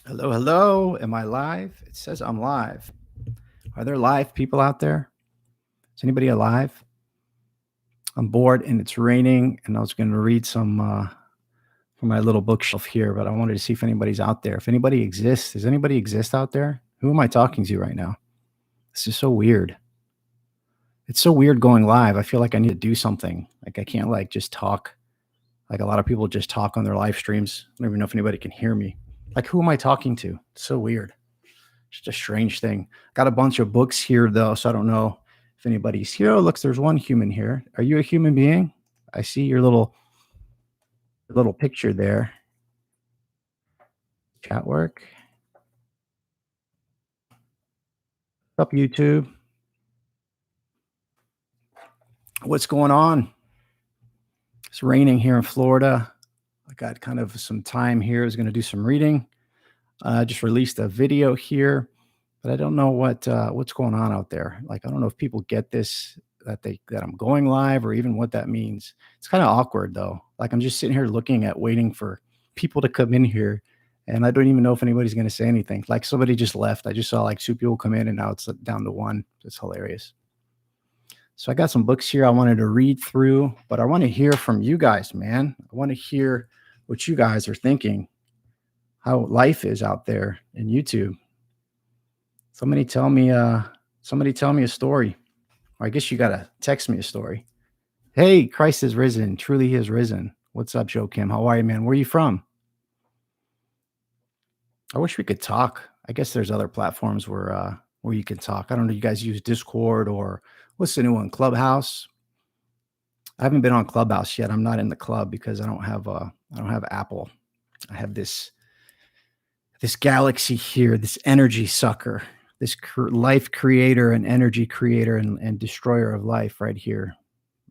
Hello, hello. Am I live? It says I'm live. Are there live people out there? Is anybody alive? I'm bored and it's raining, and I was going to read some from my little bookshelf here, but I wanted to see if anybody's out there. If anybody exists, does anybody exist out there? Who am I talking to right now? This is so weird. It's so weird going live. I feel like I need to do something. Like I can't like just talk. Like a lot of people just talk on their live streams. I don't even know if anybody can hear me. Like who am I talking to? It's so weird. Just a strange thing. Got a bunch of books here though, so I don't know if anybody's here. Oh, looks, there's one human here. Are you a human being? I see your little picture there. Chat work. What's up, YouTube? What's going on? It's raining here in Florida. I got kind of some time here. I was going to do some reading. I just released a video here, but I don't know what's going on out there. Like I don't know if people get this that I'm going live or even what that means. It's kind of awkward though. Like I'm just sitting here looking at waiting for people to come in here, and I don't even know if anybody's going to say anything. Like somebody just left. I just saw like two people come in, and now it's down to one. It's hilarious. So I got some books here I wanted to read through, but I want to hear from you guys, man. I want to hear what you guys are thinking, how life is out there in YouTube. Somebody tell me a story. Or I guess you gotta text me a story. Hey, Christ is risen. Truly he is risen. What's up, Joe Kim? How are you, man? Where are you from? I wish we could talk. I guess there's other platforms where you can talk. I don't know. You guys use Discord or what's the new one? Clubhouse. I haven't been on Clubhouse yet. I'm not in the club because I don't have Apple. I have this galaxy here, this energy sucker, this life creator and energy creator and destroyer of life right here.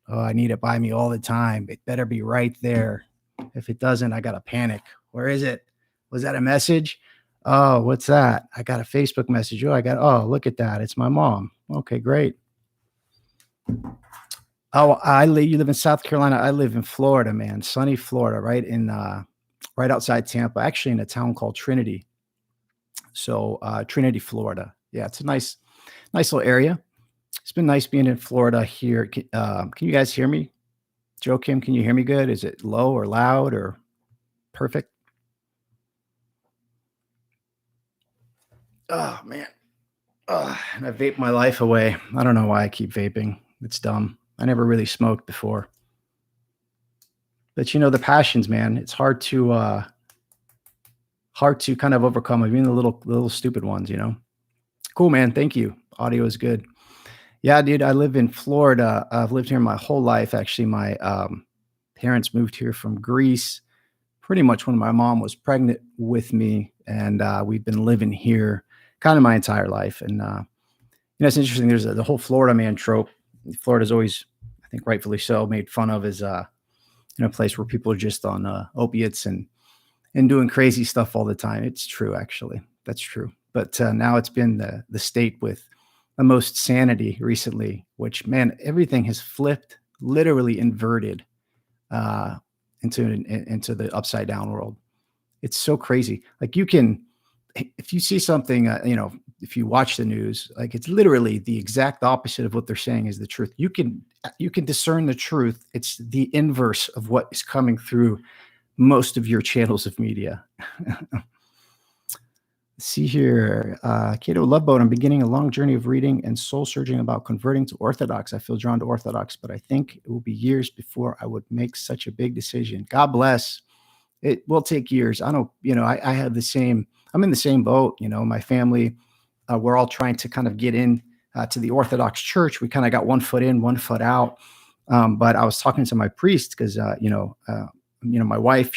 Oh, I need it by me all the time. It better be right there. If it doesn't, I got to panic. Where is it? Was that a message? Oh, what's that? I got a Facebook message. Oh, look at that. It's my mom. Okay, great. Oh, you live in South Carolina. I live in Florida, man. Sunny Florida, right outside Tampa, actually in a town called Trinity. So, Trinity, Florida. Yeah, it's a nice little area. It's been nice being in Florida here. Can you guys hear me? Joe Kim, can you hear me good? Is it low or loud or perfect? Oh man. And I vape my life away. I don't know why I keep vaping. It's dumb. I never really smoked before. But the passions, man, it's hard to kind of overcome, even the little stupid ones. Cool, man. Thank you. Audio is good. Yeah, dude, I live in Florida. I've lived here my whole life. Actually, my parents moved here from Greece pretty much when my mom was pregnant with me, and we've been living here kind of my entire life. And it's interesting. There's the whole Florida man trope. Florida's always, I think, rightfully so, made fun of as a place where people are just on opiates and doing crazy stuff all the time. It's true, actually. That's true. But now it's been the state with the most sanity recently, which, man, everything has flipped, literally inverted uh, into the upside down world. It's so crazy. Like if you see something, if you watch the news, like it's literally the exact opposite of what they're saying is the truth. You can discern the truth. It's the inverse of what is coming through most of your channels of media. See here, Cato Loveboat. I'm beginning a long journey of reading and soul searching about converting to Orthodox. I feel drawn to Orthodox, but I think it will be years before I would make such a big decision. God bless. It will take years. I don't, I have the same, I'm in the same boat. My family, we're all trying to kind of get in to the Orthodox Church. We kind of got one foot in, one foot out. But I was talking to my priest because, my wife,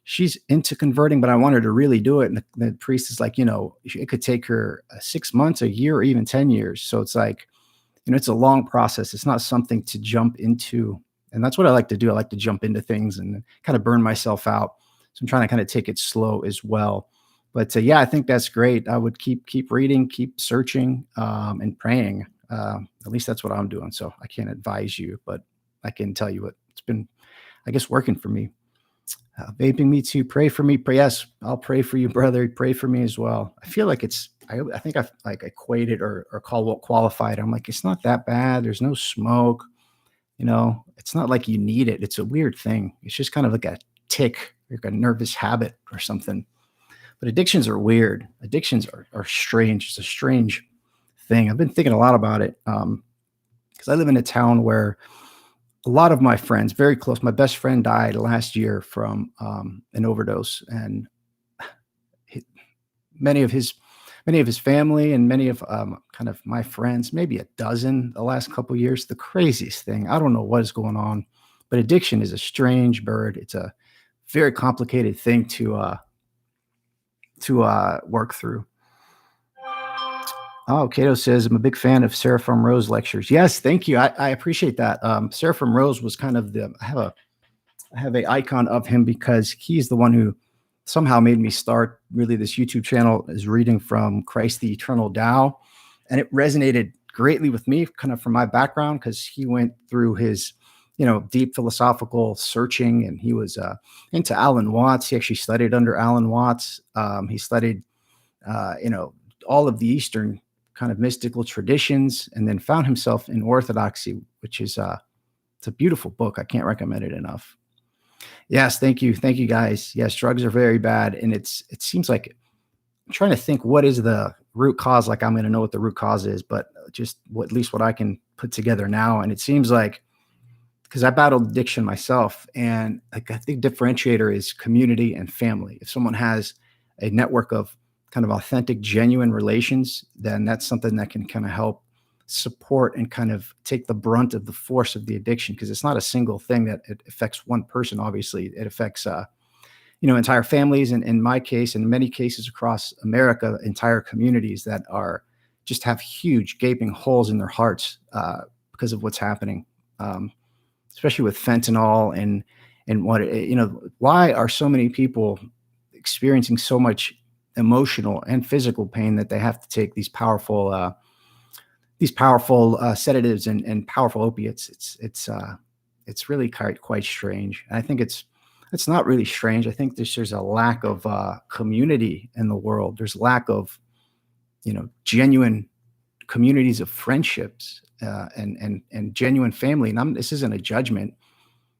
she's into converting, but I want her to really do it. And the priest is like, it could take her 6 months, a year, or even 10 years. So it's like, it's a long process. It's not something to jump into. And that's what I like to do. I like to jump into things and kind of burn myself out. So I'm trying to kind of take it slow as well. But yeah, I think that's great. I would keep reading, keep searching, and praying. At least that's what I'm doing. So I can't advise you, but I can tell you what it's been, I guess, working for me. Vaping, me too. Pray for me. Pray, yes, I'll pray for you, brother. Pray for me as well. I feel like I think I've like equated or qualified. I'm like, it's not that bad. There's no smoke. It's not like you need it. It's a weird thing. It's just kind of like a tick, like a nervous habit or something. But addictions are weird. Addictions are strange. It's a strange thing. I've been thinking a lot about it because I live in a town where a lot of my friends, very close, my best friend died last year from an overdose, and he, many of his many of his family and many of kind of my friends, maybe a dozen the last couple of years. The craziest thing. I don't know what is going on, but addiction is a strange bird. It's a very complicated thing to work through. Oh, Cato says, I'm a big fan of Seraphim Rose lectures. Yes, thank you. I appreciate that. Seraphim Rose was kind of I have a icon of him because he's the one who somehow made me start really this YouTube channel is reading from Christ the Eternal Tao. And it resonated greatly with me kind of from my background because he went through his, deep philosophical searching, and he was into Alan Watts. He actually studied under Alan Watts. He studied, all of the Eastern kind of mystical traditions, and then found himself in Orthodoxy, which is it's a beautiful book. I can't recommend it enough. Yes, thank you, guys. Yes, drugs are very bad, and it seems like I'm trying to think what is the root cause. Like I'm going to know what the root cause is, but just at least what I can put together now, and it seems like because I battled addiction myself, and like I think differentiator is community and family. If someone has a network of kind of authentic, genuine relations, then that's something that can kind of help support and kind of take the brunt of the force of the addiction, because it's not a single thing that it affects one person. Obviously, it affects entire families, and in my case, in many cases across America, entire communities that are just have huge gaping holes in their hearts because of what's happening. Especially with fentanyl and why are so many people experiencing so much emotional and physical pain that they have to take these powerful sedatives and powerful opiates. It's really quite strange. And I think it's not really strange. I think there's a lack of community in the world. There's lack of genuine communities of friendships and genuine family. And this isn't a judgment.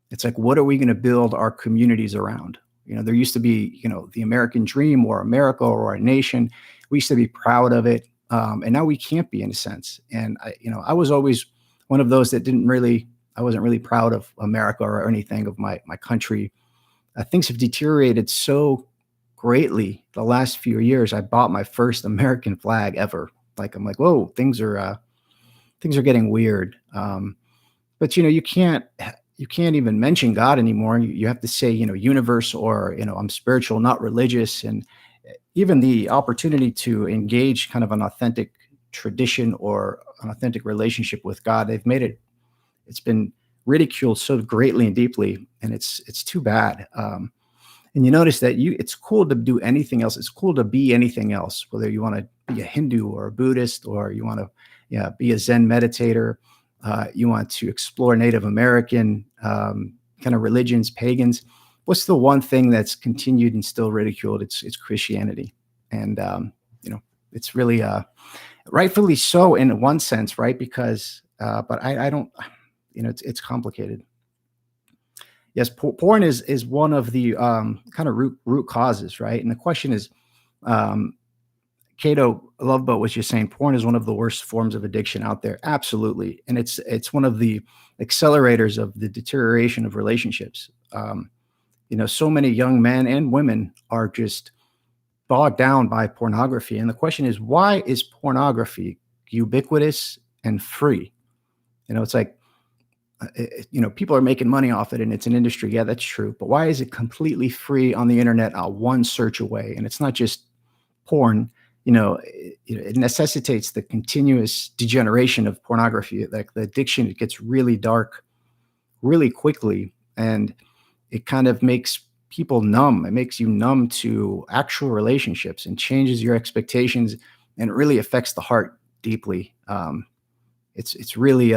It's like, what are we going to build our communities around? There used to be, the American dream or America or our nation. We used to be proud of it. And now we can't be, in a sense. And I was always one of those that I wasn't really proud of America or anything of my country. Things have deteriorated so greatly the last few years. I bought my first American flag ever. Like, I'm like, whoa, things are getting weird. But you can't even mention God anymore. You have to say, universe, or, I'm spiritual, not religious. And even the opportunity to engage kind of an authentic tradition or an authentic relationship with God, it's been ridiculed so greatly and deeply. And it's too bad. And you notice that it's cool to do anything else. It's cool to be anything else, whether you want to be a Hindu or a Buddhist, or you want to be a Zen meditator. You want to explore Native American kind of religions, pagans. What's the one thing that's continued and still ridiculed? It's Christianity. And, it's really rightfully so in one sense, right? Because, but I don't, it's complicated. Yes, porn is one of the kind of root causes, right? And the question is, Cato Loveboat was just saying, porn is one of the worst forms of addiction out there. Absolutely, and it's one of the accelerators of the deterioration of relationships. So many young men and women are just bogged down by pornography, and the question is, why is pornography ubiquitous and free? It's like, people are making money off it and it's an industry. Yeah, that's true. But why is it completely free on the internet, one search away? And it's not just porn. It necessitates the continuous degeneration of pornography. Like the addiction, it gets really dark really quickly, and it kind of makes people numb. It makes you numb to actual relationships and changes your expectations, and it really affects the heart deeply. It's really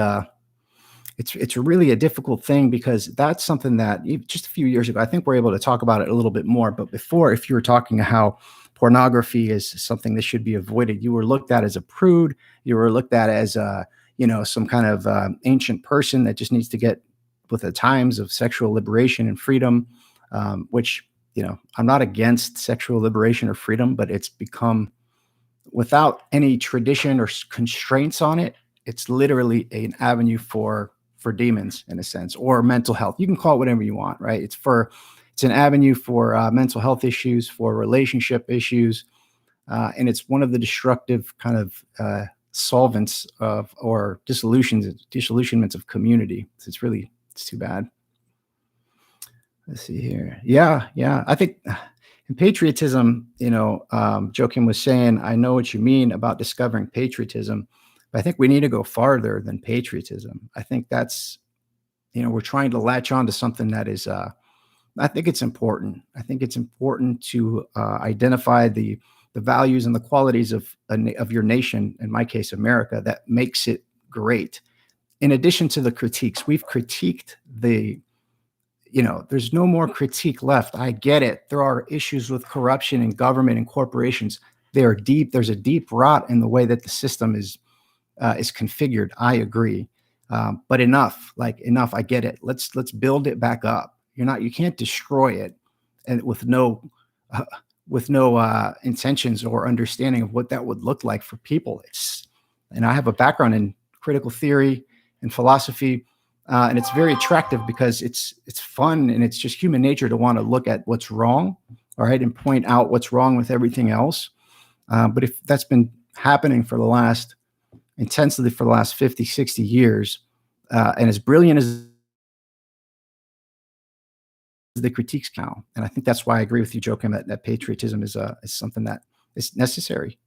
it's really a difficult thing because that's something that just a few years ago, I think we're able to talk about it a little bit more. But before, if you were talking how pornography is something that should be avoided, you were looked at as a prude. You were looked at as some kind of ancient person that just needs to get with the times of sexual liberation and freedom, which I'm not against sexual liberation or freedom, but it's become without any tradition or constraints on it. It's literally an avenue for demons in a sense, or mental health. You can call it whatever you want, right? It's an avenue for mental health issues, for relationship issues, and it's one of the destructive kind of solvents of or disillusionments of community. So it's too bad. Let's see here. Yeah. I think in patriotism, Joachim was saying, I know what you mean about discovering patriotism, but I think we need to go farther than patriotism. I think that's, we're trying to latch on to something that is, I think it's important. I think it's important to identify the values and the qualities of your nation, in my case, America, that makes it great. In addition to the critiques, we've critiqued there's no more critique left. I get it. There are issues with corruption in government and corporations. They are deep. There's a deep rot in the way that the system is configured. I agree. But enough, enough. I get it. Let's build it back up. You can't destroy it, and with no intentions or understanding of what that would look like for people. And I have a background in critical theory and philosophy. And it's very attractive because it's fun and it's just human nature to want to look at what's wrong, all right, and point out what's wrong with everything else. But if that's been happening intensely for the last 50, 60 years, and as brilliant as the critiques count, and I think that's why I agree with you, Joachim, that patriotism is something that is necessary.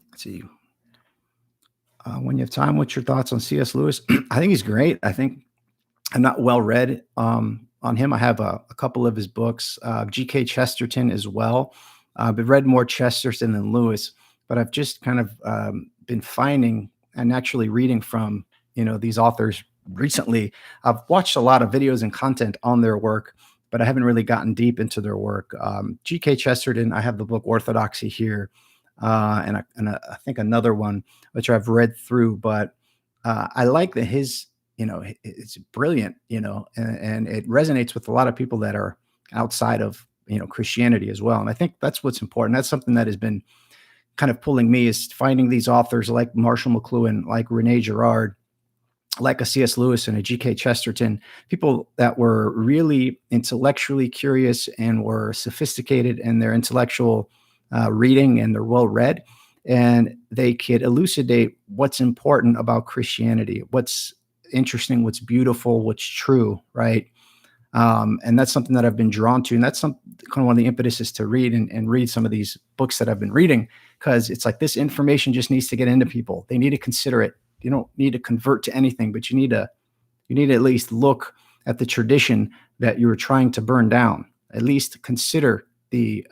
Let's see. When you have time, what's your thoughts on C.S. Lewis? I think he's great. I think I'm not well read on him. I have a couple of his books, G.K. Chesterton as well. I've read more Chesterton than Lewis, but I've just kind of been finding and actually reading from these authors recently. I've watched a lot of videos and content on their work, but I haven't really gotten deep into their work. G.K. Chesterton, I have the book Orthodoxy here. And I think another one which I've read through, but I like that it's brilliant, and it resonates with a lot of people that are outside of Christianity as well. And I think that's what's important. That's something that has been kind of pulling me, is finding these authors like Marshall McLuhan, like Rene Girard, like a C.S. Lewis and a G.K. Chesterton, people that were really intellectually curious and were sophisticated in their intellectual reading, and they're well read, and they could elucidate what's important about Christianity, what's interesting, what's beautiful, what's true, right? And that's something that I've been drawn to, and that's kind of one of the impetuses to read and read some of these books that I've been reading, because it's like this information just needs to get into people. They need to consider it. You don't need to convert to anything, but you need to at least look at the tradition that you were trying to burn down. At least consider the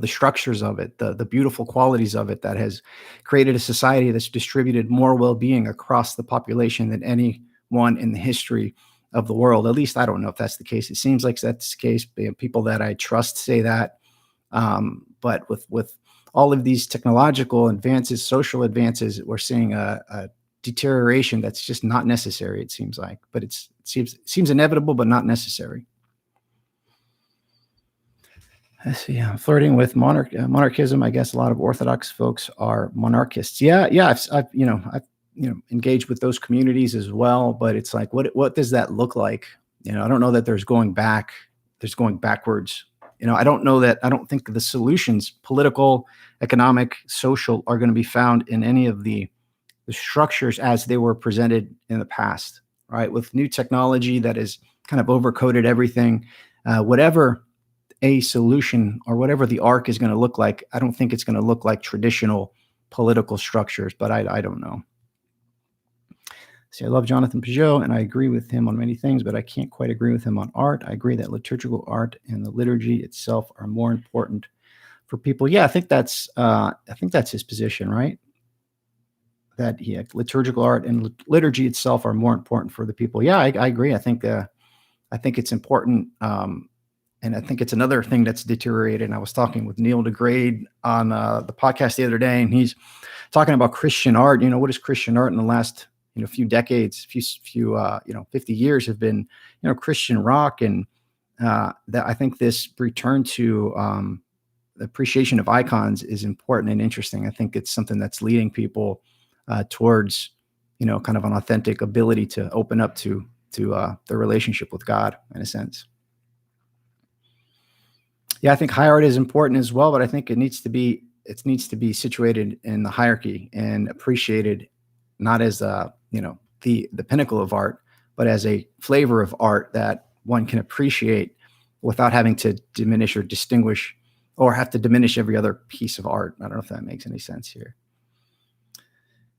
structures of it, the beautiful qualities of it, that has created a society that's distributed more well-being across the population than anyone in the history of the world. At least I don't know if that's the case. It seems like that's the case. People that I trust say that. But with all of these technological advances, social advances, we're seeing a deterioration that's just not necessary, it seems like. But it seems inevitable, but not necessary. Let's see. Flirting with monarchism. I guess a lot of Orthodox folks are monarchists. Yeah. I've engaged with those communities as well. But it's like, what does that look like? I don't know that there's going backwards. I don't know that. I don't think the solutions, political, economic, social, are going to be found in any of the structures as they were presented in the past. Right, with new technology that has kind of overcoded everything, whatever a solution or whatever the arc is going to look like, I don't think it's going to look like traditional political structures, but I don't know. See, I love Jonathan Peugeot, and I agree with him on many things, but I can't quite agree with him on art. I agree that liturgical art and the liturgy itself are more important for people. Yeah, I think that's his position, right? That liturgical art and liturgy itself are more important for the people. Yeah, I agree. I think it's important, and I think it's another thing that's deteriorated. And I was talking with Neil deGrade on the podcast the other day, and he's talking about Christian art. What is Christian art in the last few decades, few 50 years have been Christian rock, and that I think this return to the appreciation of icons is important and interesting. I think it's something that's leading people towards kind of an authentic ability to open up to their relationship with God in a sense. Yeah, I think high art is important as well, but I think it needs to be situated in the hierarchy and appreciated not as the pinnacle of art, but as a flavor of art that one can appreciate without having to diminish or distinguish or have to diminish every other piece of art. I don't know if that makes any sense here.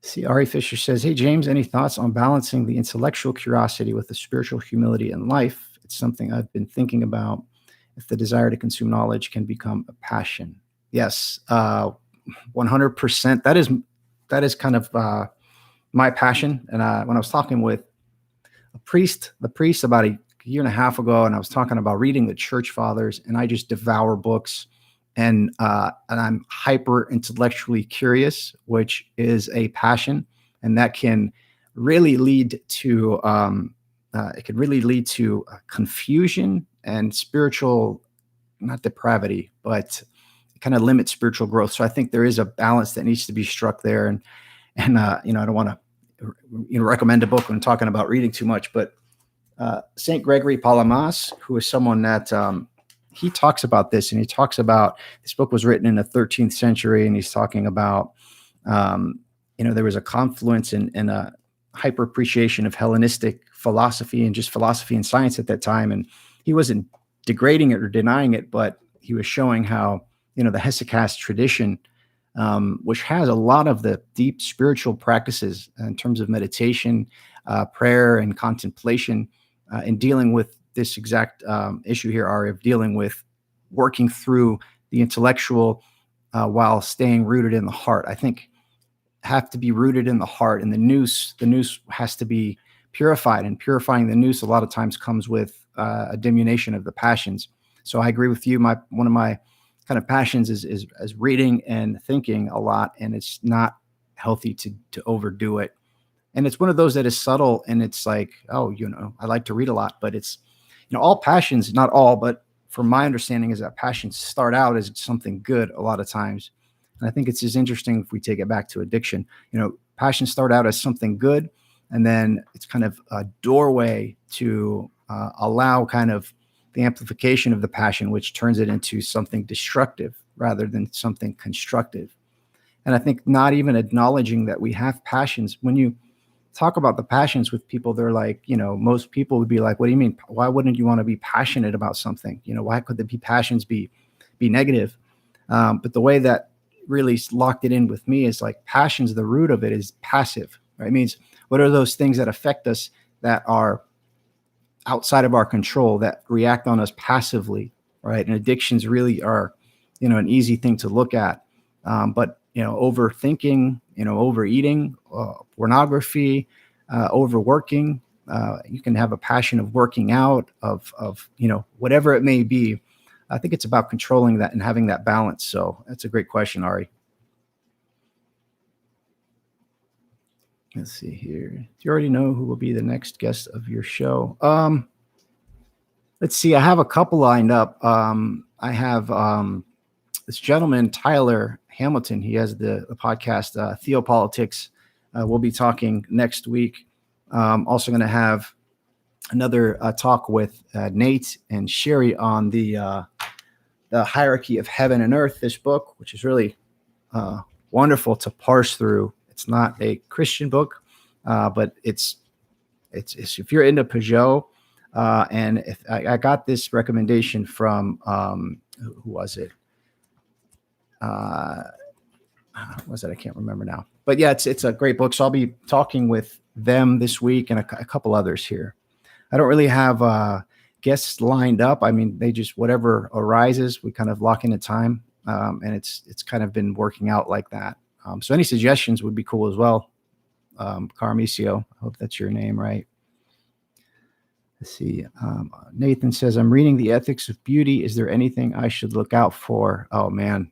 See, Ari Fisher says, "Hey James, any thoughts on balancing the intellectual curiosity with the spiritual humility in life? It's something I've been thinking about. If the desire to consume knowledge can become a passion." Yes, 100%. That is kind of my passion. And when I was talking with the priest about a year and a half ago, and I was talking about reading the church fathers, and I just devour books, and I'm hyper intellectually curious, which is a passion, and that can really lead to confusion and spiritual, not depravity, but kind of limit spiritual growth. So I think there is a balance that needs to be struck there, and I don't want to recommend a book when I'm talking about reading too much, but Saint Gregory Palamas, who is someone that he talks about this, and he talks about this book was written in the 13th century, and he's talking about there was a confluence and a hyper appreciation of Hellenistic philosophy and just philosophy and science at that time, and he wasn't degrading it or denying it, but he was showing how the Hesychast tradition, which has a lot of the deep spiritual practices in terms of meditation, prayer, and contemplation, in dealing with this exact issue here, Ari, of dealing with working through the intellectual while staying rooted in the heart. I think have to be rooted in the heart, and the nous has to be purified, and purifying the nous a lot of times comes with a diminution of the passions. So I agree with you. One of my kind of passions is reading and thinking a lot, and it's not healthy to overdo it. And it's one of those that is subtle, and it's like, I like to read a lot, but it's, all passions, not all, but from my understanding is that passions start out as something good a lot of times. And I think it's just interesting if we take it back to addiction. Passions start out as something good, and then it's kind of a doorway to allow kind of the amplification of the passion, which turns it into something destructive rather than something constructive. And I think not even acknowledging that we have passions. When you talk about the passions with people, they're like, most people would be like, what do you mean? Why wouldn't you want to be passionate about something? Why could the passions be negative? But the way that really locked it in with me is like passions, the root of it is passive, right? It means what are those things that affect us that are outside of our control, that react on us passively, right? And addictions really are, an easy thing to look at. But overthinking, overeating, pornography, overworking. You can have a passion of working out, of whatever it may be. I think it's about controlling that and having that balance. So that's a great question, Ari. Let's see here. Do you already know who will be the next guest of your show? Let's see. I have a couple lined up. I have this gentleman, Tyler Hamilton. He has the podcast Theopolitics. We'll be talking next week. Also going to have another talk with Nate and Sherry on the hierarchy of heaven and earth, this book, which is really wonderful to parse through. It's not a Christian book, but it's if you're into Peugeot, and if I got this recommendation from who was it? Was it? I can't remember now. But yeah, it's a great book. So I'll be talking with them this week and a couple others here. I don't really have guests lined up. I mean, they just whatever arises, we kind of lock in a time. and it's kind of been working out like that. So any suggestions would be cool as well. Carmicio, I hope that's your name, right? Let's see. Nathan says, I'm reading The Ethics of Beauty. Is there anything I should look out for? Oh, man.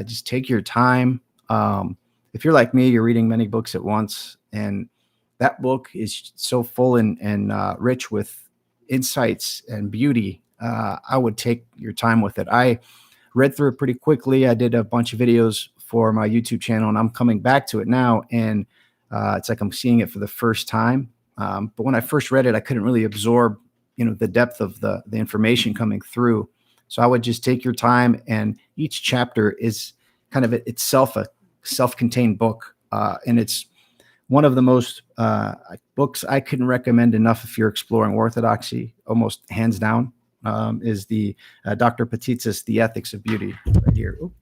Just take your time. If you're like me, you're reading many books at once. And that book is so full and rich with insights and beauty. I would take your time with it. I read through it pretty quickly. I did a bunch of videos for my YouTube channel, and I'm coming back to it now. And it's like I'm seeing it for the first time. But when I first read it, I couldn't really absorb, the depth of the information coming through. So I would just take your time, and each chapter is kind of itself a self-contained book. And it's one of the most books I couldn't recommend enough if you're exploring Orthodoxy, almost hands down, is the Dr. Petitsis, The Ethics of Beauty, right here. Ooh.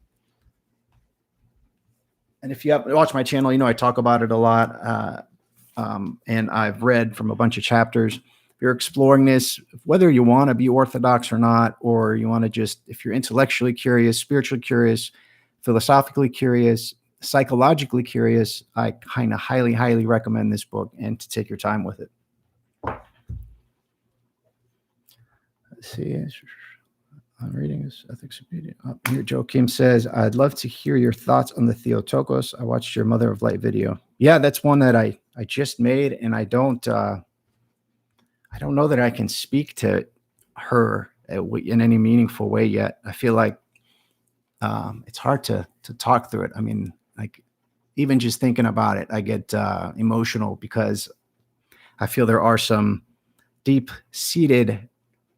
And if you have watched my channel, I talk about it a lot. And I've read from a bunch of chapters. If you're exploring this, whether you want to be Orthodox or not, or you want to just, if you're intellectually curious, spiritually curious, philosophically curious, psychologically curious, I kind of highly, highly recommend this book and to take your time with it. Let's see. I'm reading this Ethics of Beauty. Here, Joe Kim says, I'd love to hear your thoughts on the Theotokos. I watched your Mother of Light video. Yeah, that's one that I just made, and I don't know that I can speak to her in any meaningful way yet. I feel like it's hard to talk through it. I mean, like, even just thinking about it, I get emotional because I feel there are some deep-seated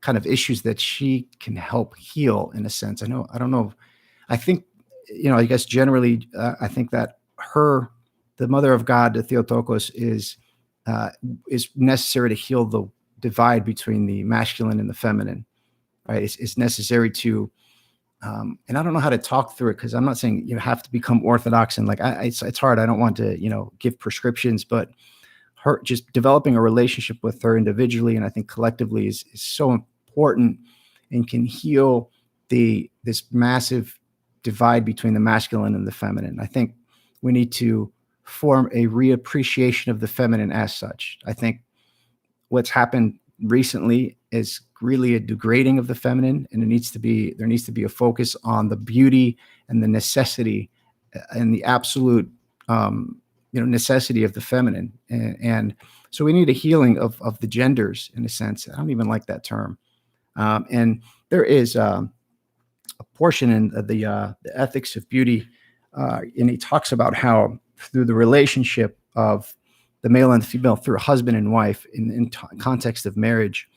kind of issues that she can help heal in a sense. I don't know. I think, I guess generally, I think that the Mother of God, the Theotokos, is necessary to heal the divide between the masculine and the feminine, right? It's necessary to, and I don't know how to talk through it, because I'm not saying you have to become Orthodox, and like, it's hard. I don't want to, give prescriptions, but her just developing a relationship with her individually, and I think collectively, is so important and can heal this massive divide between the masculine and the feminine. I think we need to form a reappreciation of the feminine as such. I think what's happened recently is really a degrading of the feminine, and there needs to be a focus on the beauty and the necessity and the absolute necessity of the feminine. And so we need a healing of the genders, in a sense. I don't even like that term. And there is a portion in the Ethics of Beauty, and he talks about how through the relationship of the male and the female, through a husband and wife in context of marriage,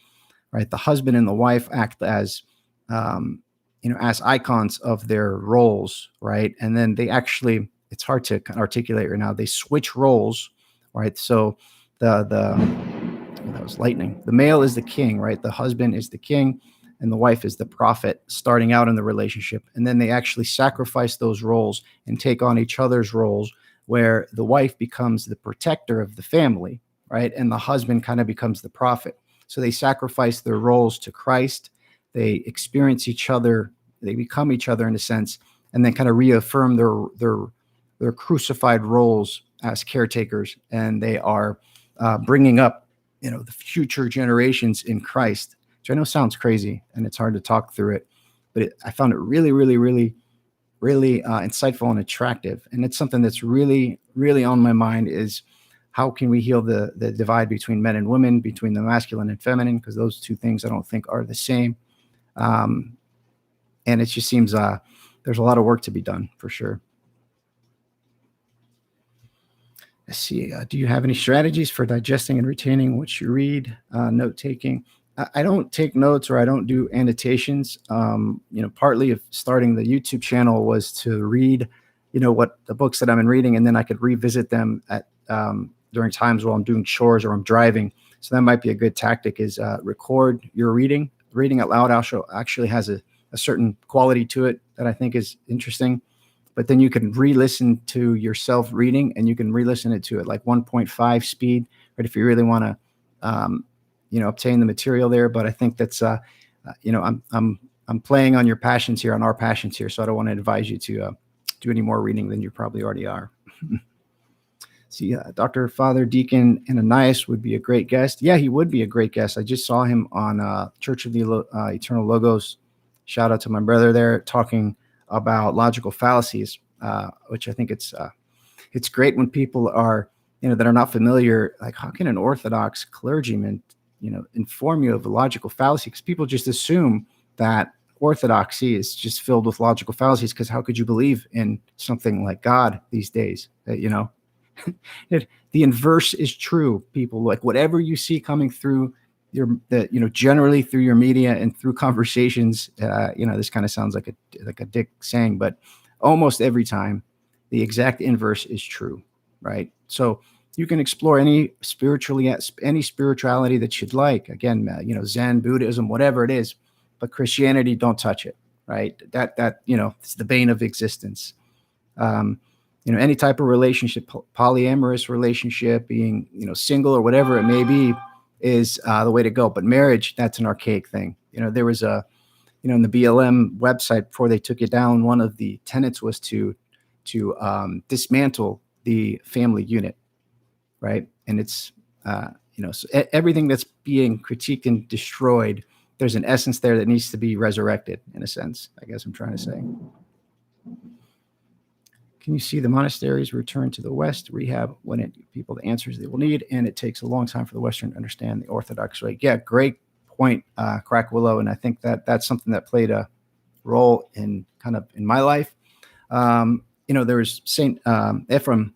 right? The husband and the wife act as, as icons of their roles, right? And then they actually, it's hard to articulate right now, they switch roles, right? So that was lightning. The male is the king, right? The husband is the king, and the wife is the prophet starting out in the relationship. And then they actually sacrifice those roles and take on each other's roles, where the wife becomes the protector of the family, right? And the husband kind of becomes the prophet. So they sacrifice their roles to Christ. They experience each other. They become each other in a sense, and then kind of reaffirm their crucified roles as caretakers. And they are bringing up, the future generations in Christ, which I know sounds crazy and it's hard to talk through it, but I found it really, really, really, really insightful and attractive. And it's something that's really, really on my mind, is how can we heal the divide between men and women, between the masculine and feminine, because those two things I don't think are the same. And it just seems there's a lot of work to be done, for sure. Let's see. Do you have any strategies for digesting and retaining what you read? Note taking. I don't take notes, or I don't do annotations. Partly of starting the YouTube channel was to read, what the books that I'm reading, and then I could revisit them at during times while I'm doing chores or I'm driving. So that might be a good tactic, is record your reading. Reading out loud actually has a certain quality to it that I think is interesting. But then you can re-listen to yourself reading, and you can re-listen it to like 1.5 speed, right? If you really want to, obtain the material there. But I think that's, I'm I'm playing on your passions here, on our passions here, so I don't want to advise you to do any more reading than you probably already are. See, Dr. Father Deacon Ananias would be a great guest. Yeah, he would be a great guest. I just saw him on Church of the Eternal Logos. Shout out to my brother there, talking about logical fallacies, which I think it's great when people are, that are not familiar. Like, how can an Orthodox clergyman, inform you of a logical fallacy? Because people just assume that Orthodoxy is just filled with logical fallacies. Because how could you believe in something like God these days? The inverse is true. People, like, whatever you see coming through generally through your media and through conversations, this kind of sounds like a dick saying, but almost every time the exact inverse is true, right? So you can explore any spirituality that you'd like. Again, Zen, Buddhism, whatever it is, but Christianity, don't touch it, right? That it's the bane of existence. Any type of relationship, polyamorous relationship, being, single or whatever it may be, is the way to go. But marriage, that's an archaic thing. There was in the BLM website, before they took it down, one of the tenets was to dismantle the family unit, right? And it's, so everything that's being critiqued and destroyed, there's an essence there that needs to be resurrected, in a sense, I guess I'm trying to say. Can you see the monasteries return to the West rehab people the answers they will need, and it takes a long time for the Western to understand the Orthodox way? Yeah, great point, Crack Willow, and I think that's something that played a role in my life. There was Saint Ephraim,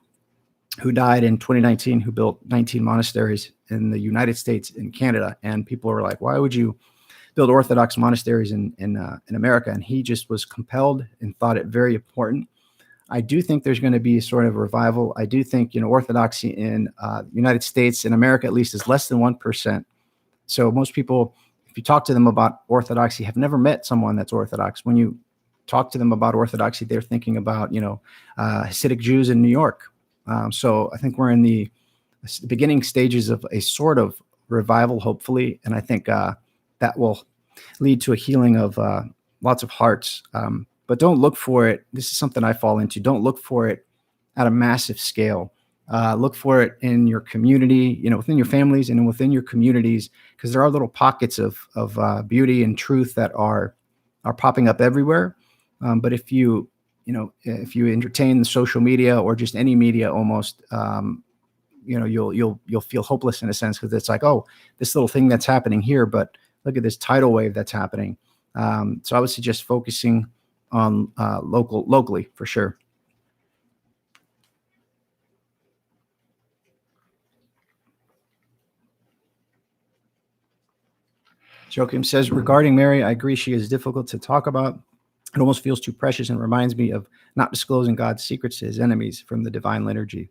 who died in 2019, who built 19 monasteries in the United States and Canada, and people were like, "Why would you build Orthodox monasteries in America?" And he just was compelled and thought it very important. I do think there's going to be a sort of revival. I do think, Orthodoxy in the United States, in America at least, is less than 1%. So most people, if you talk to them about Orthodoxy, have never met someone that's Orthodox. When you talk to them about Orthodoxy, they're thinking about, Hasidic Jews in New York. So I think we're in the beginning stages of a sort of revival, hopefully. And I think that will lead to a healing of lots of hearts. But don't look for it. This is something I fall into. Don't look for it at a massive scale. Look for it in your community, within your families and within your communities, because there are little pockets of beauty and truth that are popping up everywhere. But if you entertain the social media or just any media, almost, you'll feel hopeless in a sense, because it's like, oh, this little thing that's happening here, but look at this tidal wave that's happening. So I would suggest focusing on locally for sure. Joachim says, regarding Mary, I agree she is difficult to talk about. It almost feels too precious and reminds me of not disclosing God's secrets to his enemies from the divine liturgy.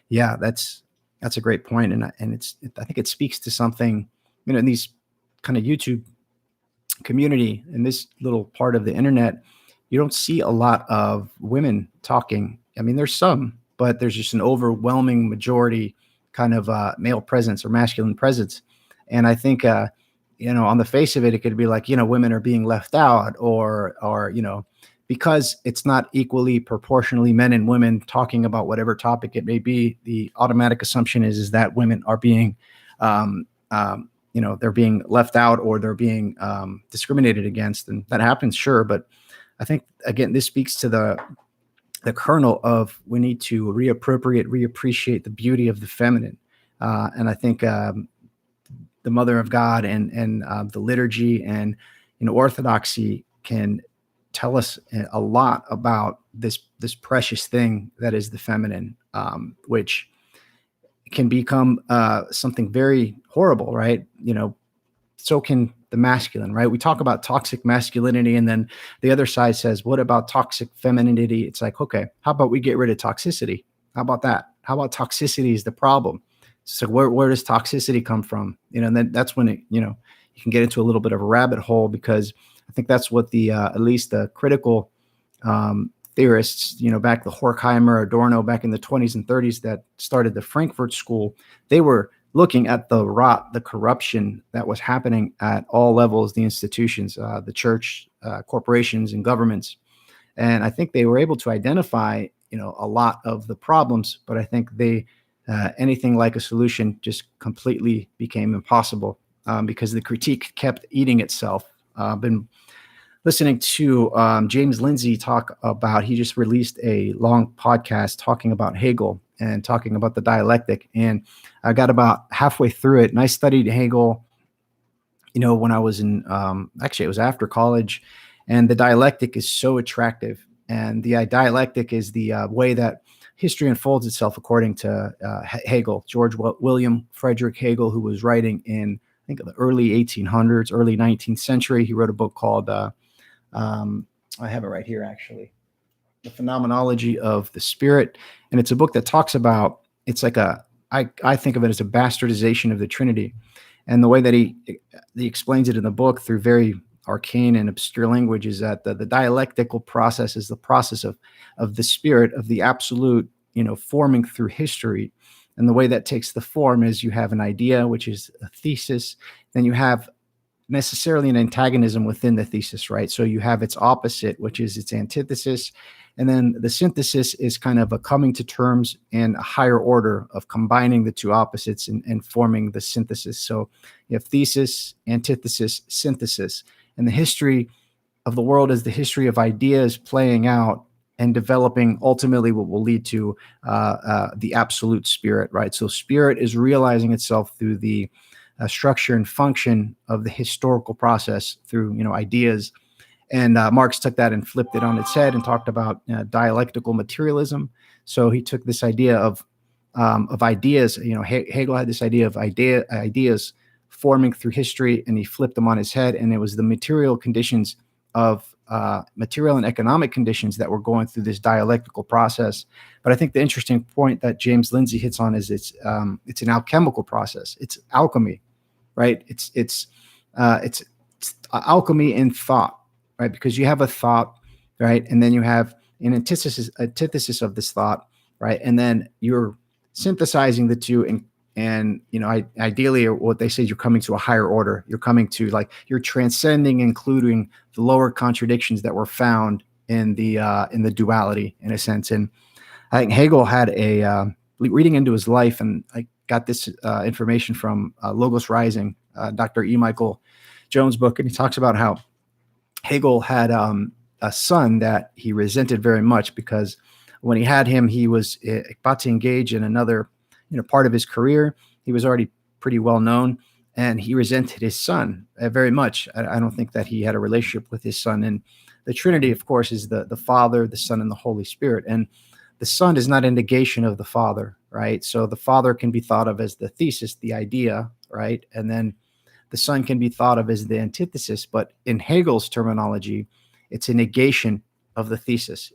Yeah, that's a great point. And I think it speaks to something, in these kind of YouTube community, in this little part of the internet, you don't see a lot of women talking. I mean, there's some, but there's just an overwhelming majority kind of male presence or masculine presence. And I think, on the face of it, it could be like, women are being left out, or because it's not equally proportionally men and women talking about whatever topic it may be, the automatic assumption is that women are being, they're being left out, or they're being discriminated against. And that happens, sure. But I think, again, this speaks to the kernel of, we need to reappreciate the beauty of the feminine. And I think the Mother of God and the liturgy and Orthodoxy can tell us a lot about this precious thing that is the feminine, which can become something very horrible, right? So can the masculine, right? We talk about toxic masculinity, and then the other side says, what about toxic femininity? It's like, okay, how about we get rid of toxicity? How about that? How about toxicity is the problem? So where does toxicity come from? And then that's when you can get into a little bit of a rabbit hole, because I think that's what the at least the critical theorists, back the Horkheimer, Adorno, back in the 20s and 30s, that started the Frankfurt School. They were looking at the rot, the corruption that was happening at all levels, the institutions, the church, corporations, and governments. And I think they were able to identify, a lot of the problems, but I think anything like a solution just completely became impossible, because the critique kept eating itself. Been listening to James Lindsay talk about, he just released a long podcast talking about Hegel and talking about the dialectic. And I got about halfway through it, and I studied Hegel, when I was in, actually, it was after college. And the dialectic is so attractive. And the dialectic is the way that history unfolds itself according to Hegel, William Frederick Hegel, who was writing in, I think, the early 1800s, early 19th century. He wrote a book called, I have it right here, actually, The Phenomenology of the Spirit. And it's a book that talks about, it's like I think of it as a bastardization of the Trinity. And the way that he explains it in the book through very arcane and obscure language is that the dialectical process is the process of the spirit of the absolute, forming through history. And the way that takes the form is you have an idea, which is a thesis. Then you have necessarily an antagonism within the thesis, right? So you have its opposite, which is its antithesis. And then the synthesis is kind of a coming to terms and a higher order of combining the two opposites and forming the synthesis. So you have thesis, antithesis, synthesis. And the history of the world is the history of ideas playing out and developing ultimately what will lead to the absolute spirit, right? So spirit is realizing itself through the structure and function of the historical process through, ideas. And Marx took that and flipped it on its head and talked about dialectical materialism. So he took this idea of ideas. Hegel had this idea of ideas forming through history, and he flipped them on his head. And it was the material conditions of material and economic conditions that were going through this dialectical process. But I think the interesting point that James Lindsay hits on is it's an alchemical process. It's alchemy, right? It's alchemy in thought, right? Because you have a thought, right? And then you have an antithesis of this thought, right? And then you're synthesizing the two, and ideally, or what they say, you're coming to a higher order. You're coming to, like, you're transcending, including the lower contradictions that were found in the duality, in a sense. And I think Hegel had reading into his life, and I got this information from Logos Rising, Dr. E. Michael Jones' book, and he talks about how Hegel had a son that he resented very much, because when he had him, he was about to engage in another part of his career. He was already pretty well known, and he resented his son very much. I don't think that he had a relationship with his son. And the Trinity, of course, is the Father, the Son, and the Holy Spirit. And the Son is not a negation of the Father, right? So the Father can be thought of as the thesis, the idea, right? And then the Son can be thought of as the antithesis. But in Hegel's terminology, it's a negation of the thesis.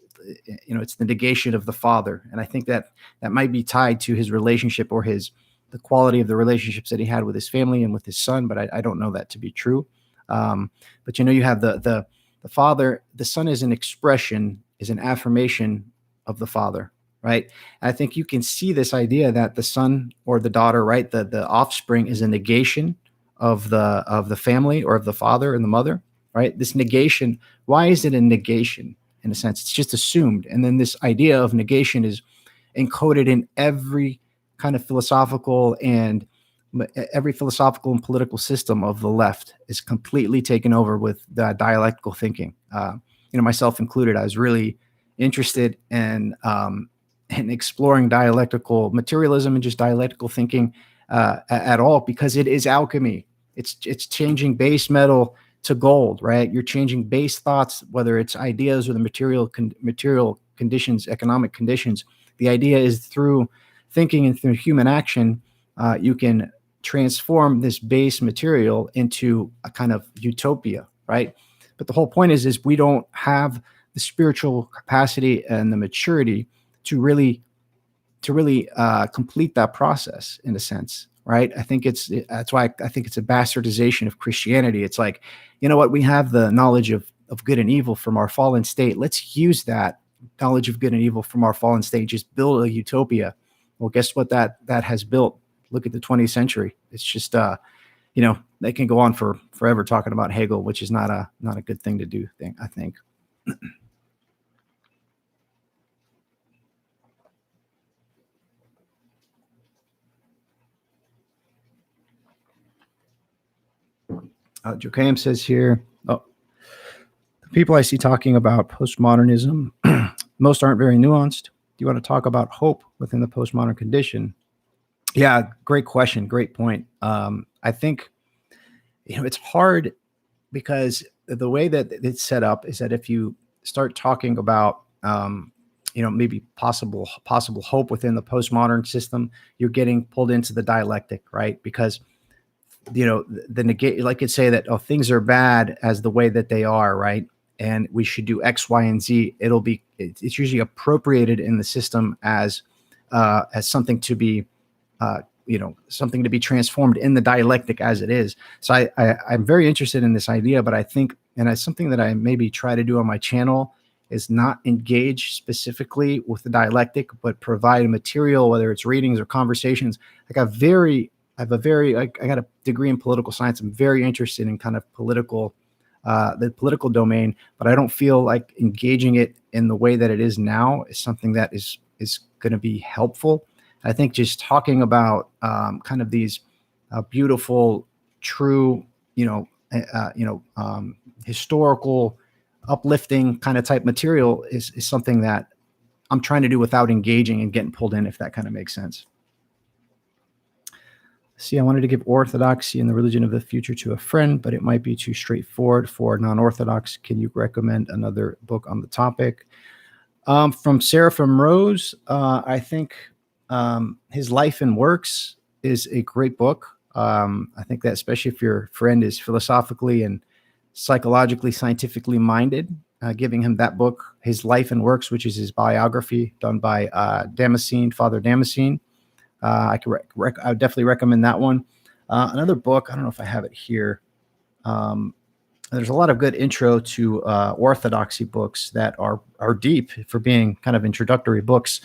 It's the negation of the Father. And I think that might be tied to his relationship, or the quality of the relationships that he had with his family and with his son, but I don't know that to be true. But you have the Father. The Son is an expression, is an affirmation of the Father, right? And I think you can see this idea that the son or the daughter, right, the offspring, is a negation of the family, or of the father and the mother, right? This negation. Why is it a negation? In a sense, it's just assumed. And then this idea of negation is encoded in every kind of philosophical and political system of the left, is completely taken over with the dialectical thinking. Myself included, I was really interested in exploring dialectical materialism and just dialectical thinking at all, because it is alchemy. It's changing base metal to gold, right? You're changing base thoughts, whether it's ideas or the material conditions, economic conditions. The idea is through thinking and through human action, you can transform this base material into a kind of utopia, right? But the whole point is we don't have the spiritual capacity and the maturity to really complete that process, in a sense, right? That's why I think it's a bastardization of Christianity. It's like, what, we have the knowledge of good and evil from our fallen state. Let's use that knowledge of good and evil from our fallen state, just build a utopia. Well, guess what that has built? look at the 20th century. It's just, they can go on for forever talking about Hegel, which is not a good thing to do, I think. Joachim says here, the people I see talking about postmodernism, most aren't very nuanced. Do you want to talk about hope within the postmodern condition? Yeah, great question. Great point. I think, it's hard because the way that it's set up is that if you start talking about, maybe possible hope within the postmodern system, you're getting pulled into the dialectic, right? Because the negate, like it say that, oh, things are bad as the way that they are, right? And we should do X, Y, and Z. It's usually appropriated in the system as something to be, something to be transformed in the dialectic as it is. So I'm very interested in this idea, but I think, and it's something that I maybe try to do on my channel, is not engage specifically with the dialectic, but provide a material, whether it's readings or conversations. I got a degree in political science. I'm very interested in kind of the political domain, but I don't feel like engaging it in the way that it is now is something that is going to be helpful. I think just talking about kind of these beautiful, true, historical, uplifting kind of type material is something that I'm trying to do without engaging and getting pulled in, if that kind of makes sense. See, I wanted to give Orthodoxy and the Religion of the Future to a friend, but it might be too straightforward for non-Orthodox. Can you recommend another book on the topic? From Seraphim Rose, I think his Life and Works is a great book. I think that especially if your friend is philosophically and psychologically, scientifically minded, giving him that book, his Life and Works, which is his biography done by Father Damascene. I would definitely recommend that one. Another book, I don't know if I have it here. There's a lot of good intro to Orthodoxy books that are deep for being kind of introductory books.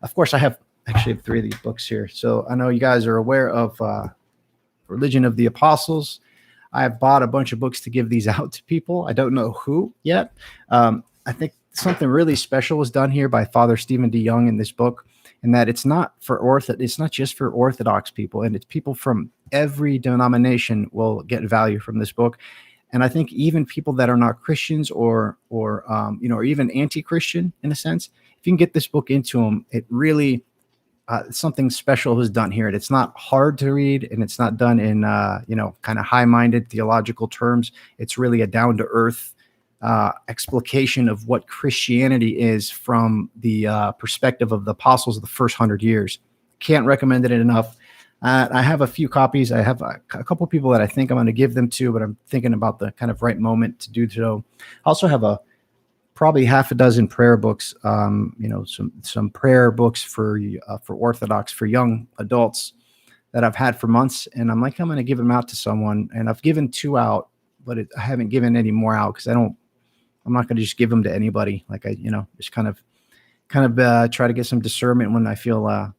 Of course, I have 3 of these books here. So I know you guys are aware of Religion of the Apostles. I've bought a bunch of books to give these out to people. I don't know who yet. I think something really special was done here by Father Stephen D. Young in this book, and that it's not just for Orthodox people, and it's people from every denomination will get value from this book. And I think even people that are not Christians or even anti-Christian in a sense, if you can get this book into them, it really something special was done here. And it's not hard to read, and it's not done in kind of high-minded theological terms. It's really a down-to-earth explication of what Christianity is from the perspective of the apostles of the first 100 years. Can't recommend it enough. I have a few copies. I have a couple people that I think I'm going to give them to, but I'm thinking about the kind of right moment to do so. I also have probably half a dozen prayer books, some prayer books for Orthodox, for young adults that I've had for months. And I'm going to give them out to someone. And I've given 2 out, but I haven't given any more out because I'm not going to just give them to anybody. Just kind of try to get some discernment when I feel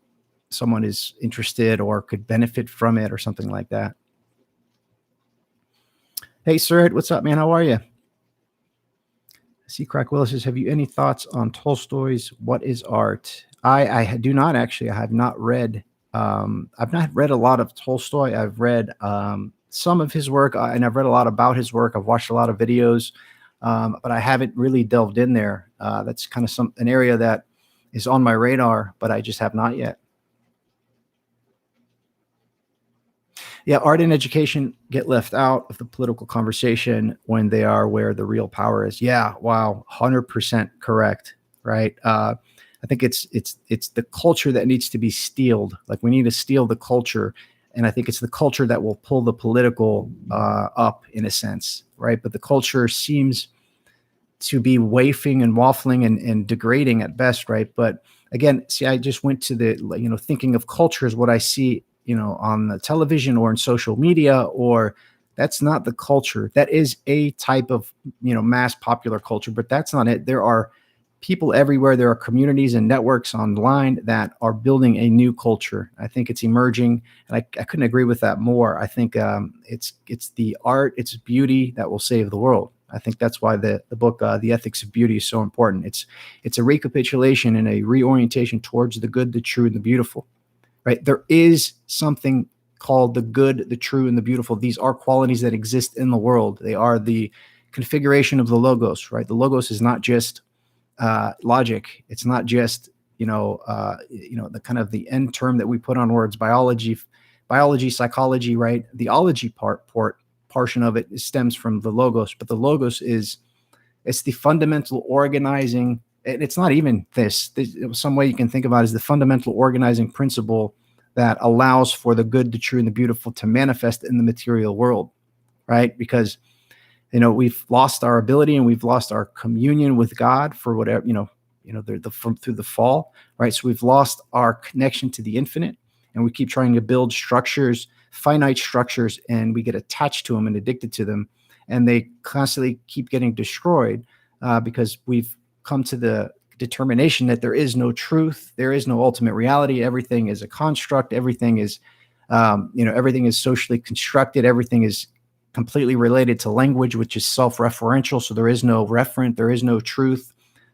someone is interested or could benefit from it or something like that. Hey, Sir, what's up, man? How are you? C. Crack Willis says, have you any thoughts on Tolstoy's What is Art? I do not actually. I have not read. I've not read a lot of Tolstoy. I've read some of his work, and I've read a lot about his work. I've watched a lot of videos, but I haven't really delved in there. That's kind of an area that is on my radar, but I just have not yet. Yeah, art and education get left out of the political conversation when they are where the real power is. Yeah, wow, 100% correct, right? I think it's the culture that needs to be steeled. Like we need to steal the culture, and I think it's the culture that will pull the political up in a sense, right? But the culture seems to be wafting and waffling and degrading at best, right? But again, see, I just went to the thinking of culture is what I see on the television or in social media, or that's not the culture. That is a type of, mass popular culture, but that's not it. There are people everywhere. There are communities and networks online that are building a new culture. I think it's emerging, and I couldn't agree with that more. I think it's the art, it's beauty that will save the world. I think that's why the book, The Ethics of Beauty, is so important. It's a recapitulation and a reorientation towards the good, the true, and the beautiful. Right? There is something called the good, the true, and the beautiful. These are qualities that exist in the world. They are the configuration of the logos. Right? The logos is not just logic. It's not just the kind of the end term that we put on words. Biology, psychology. Right? The ology portion of it stems from the logos, but the logos it's the fundamental organizing. And it's not even this. Some way you can think about it is the fundamental organizing principle that allows for the good, the true, and the beautiful to manifest in the material world, right? Because we've lost our ability and we've lost our communion with God for whatever through the fall, right? So we've lost our connection to the infinite, and we keep trying to build structures, finite structures, and we get attached to them and addicted to them, and they constantly keep getting destroyed because we've come to the determination that there is no truth, there is no ultimate reality. Everything is a construct. Everything is, everything is socially constructed. Everything is completely related to language, which is self-referential. So there is no referent, there is no truth,